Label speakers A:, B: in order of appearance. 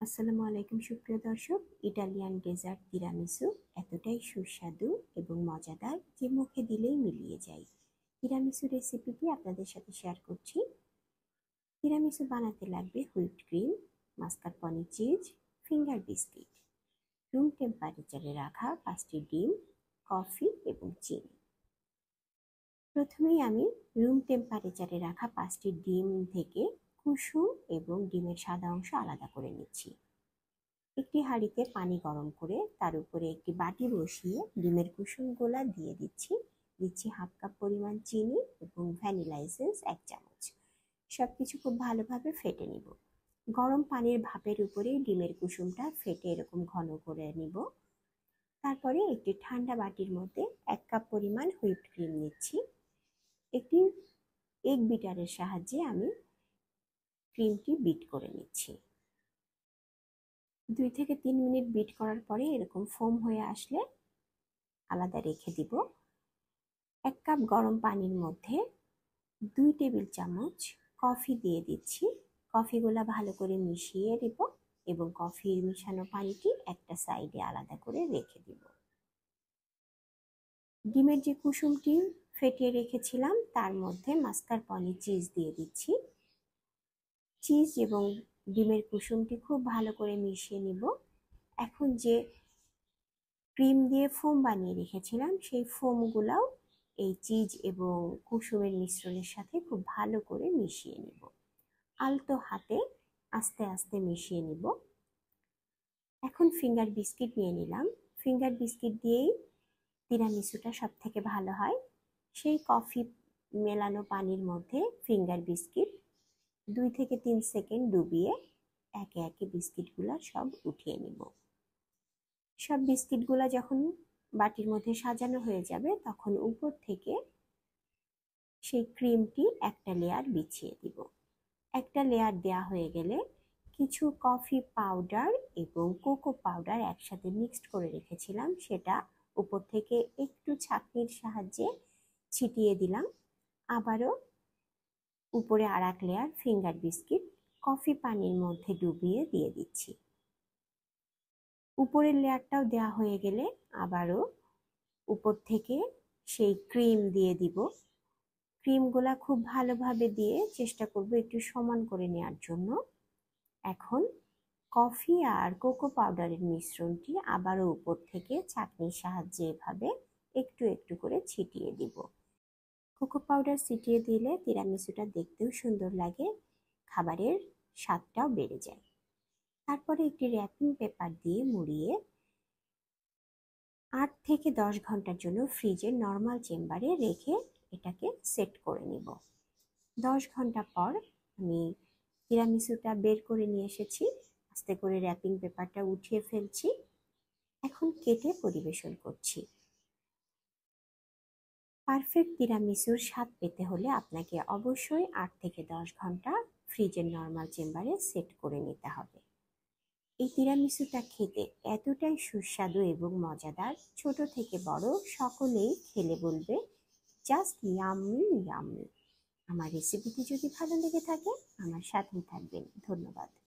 A: আসসালামু আলাইকুম সুপ্রিয় দর্শক। ইটালিয়ান ডেজার্ট তিরামিসু এতটাই সুস্বাদু এবং মজাদার যে মুখে দিলেই মিলিয়ে যায়। তিরামিসু রেসিপিটি আপনাদের সাথে শেয়ার করছি। তিরামিসু বানাতে লাগবে whipped cream, mascarpone cheese, finger biscuit, room টেম্পারেচারে রাখা 5টি ডিম, কফি এবং চিনি। প্রথমেই আমি রুম টেম্পারেচারে রাখা 5টি ডিম থেকে কুসুম এবং ডিমের সাদা অংশ আলাদা করে নিচ্ছি। একটি হাঁড়িতে পানি গরম করে তার উপরে একটি বাটি বসিয়ে ডিমের কুসুমগুলা দিয়ে দিচ্ছি হাফ কাপ পরিমাণ চিনি এবং ভ্যানিলা এসেন্স 1 চামচ। সবকিছু খুব ভালোভাবে ফেটে নিব। গরম পানির ভাপের উপরেই ডিমের কুসুমটা ফেটে এরকম ঘন করে নিব। তারপরে একটি ঠান্ডা বাটির মধ্যে 1 কাপ পরিমাণ হুইপড ক্রিম নিচ্ছি। একটি এগ বিটারের সাহায্যে আমি ক্রিমটি বিট করে নিচ্ছি। 2 থেকে 3 মিনিট বিট করার পরে এরকম ফোম হয়ে আসলে আলাদা রেখে দিব। 1 কাপ গরম পানির মধ্যে 2 টেবিল চামচ কফি দিয়ে দিচ্ছি। কফিগুলা ভালো করে মিশিয়ে দিব এবং কফির মিশানো পানিটি একটা সাইডে আলাদা করে রেখে দিব। ডিমের যে কুসুমটি ফেটিয়ে রেখেছিলাম তার মধ্যে মাস্কারপনে চিজ দিয়ে দিচ্ছি। চিজ এবং ডিমের কুসুমটি খুব ভালো করে মিশিয়ে নিব। এখন যে ক্রিম দিয়ে ফোম বানিয়ে রেখেছিলাম সেই ফোমগুলাও এই চিজ এবং কুসুমের মিশ্রণের সাথে খুব ভালো করে মিশিয়ে নিব। আলতো হাতে আস্তে আস্তে মিশিয়ে নিব। এখন ফিঙ্গার বিস্কিট নিয়ে নিলাম। ফিঙ্গার বিস্কিট দিয়েই তিরামিসুটা সব থেকে ভালো হয়। সেই কফি মেলানো পানির মধ্যে ফিঙ্গার বিস্কিট 2 থেকে 3 সেকেন্ড ডুবিয়ে একে একে বিস্কিটগুলো সব উঠিয়ে নিব। সব বিস্কিটগুলো যখন বাটির মধ্যে সাজানো হয়ে যাবে তখন উপর থেকে সেই ক্রিমটি একটা লেয়ার বিছিয়ে দিব। একটা লেয়ার দেয়া হয়ে গেলে কিছু কফি পাউডার এবং কোকো পাউডার একসাথে মিক্সড করে রেখেছিলাম, সেটা উপর থেকে একটু ছাঁকনির সাহায্যে ছিটিয়ে দিলাম। আবারও উপরে আর এক লেয়ার ফিঙ্গার বিস্কিট কফি পানির মধ্যে ডুবিয়ে দিয়ে দিচ্ছি। উপরের লেয়ারটাও দেওয়া হয়ে গেলে আবারও উপর থেকে সেই ক্রিম দিয়ে দিব। ক্রিমগুলা খুব ভালোভাবে দিয়ে চেষ্টা করব একটু সমান করে নেওয়ার জন্য। এখন কফি আর কোকো পাউডারের মিশ্রণটি আবারও উপর থেকে ছাঁকনির সাহায্যে এভাবে একটু একটু করে ছিটিয়ে দিব। কোকো পাউডার ছিটিয়ে দিলে তিরামিসুটা দেখতেও সুন্দর লাগে, খাবারের স্বাদটাও বেড়ে যায়। তারপরে একটি র্যাপিং পেপার দিয়ে মুড়িয়ে 8 থেকে 10 ঘন্টার জন্য ফ্রিজের নর্মাল চেম্বারে রেখে এটাকে সেট করে নিব। 10 ঘন্টা পর আমি তিরামিসুটা বের করে নিয়ে এসেছি। আস্তে করে র্যাপিং পেপারটা উঠিয়ে ফেলছি। এখন কেটে পরিবেশন করছি। পারফেক্ট তিরামিসুর স্বাদ পেতে হলে আপনাকে অবশ্যই 8 থেকে 10 ঘন্টা ফ্রিজের নর্মাল চেম্বারে সেট করে নিতে হবে। এই তিরামিসুটা খেতে এতটাই সুস্বাদু এবং মজাদার, ছোট থেকে বড় সকলেই খেলে বলবে জাস্ট ইয়াম্মি ইয়াম্মি। আমার রেসিপিটি যদি ভালো লেগে থাকে আমার সাথেই থাকবেন। ধন্যবাদ।